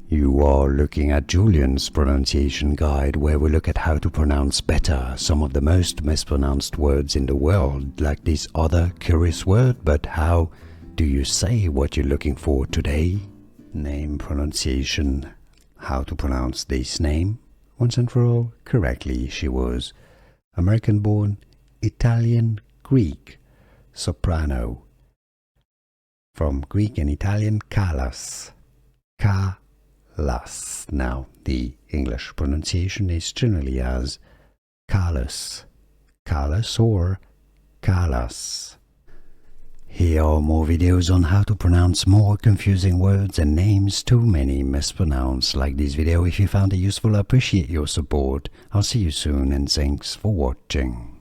You are looking at Julian's pronunciation guide, where we look at how to pronounce better some of the most mispronounced words in the world, like this other curious word. But how do you say what you're looking for today? Name pronunciation. How to pronounce this name? Once and for all, correctly. She was American-born, Italian, Greek, soprano. From Greek and Italian, Callas. Callas. Now, the English pronunciation is generally as Callas, Callas or Callas. Here are more videos on how to pronounce more confusing words and names too many mispronounced. Like this video if you found it useful. I appreciate your support. I'll see you soon and thanks for watching.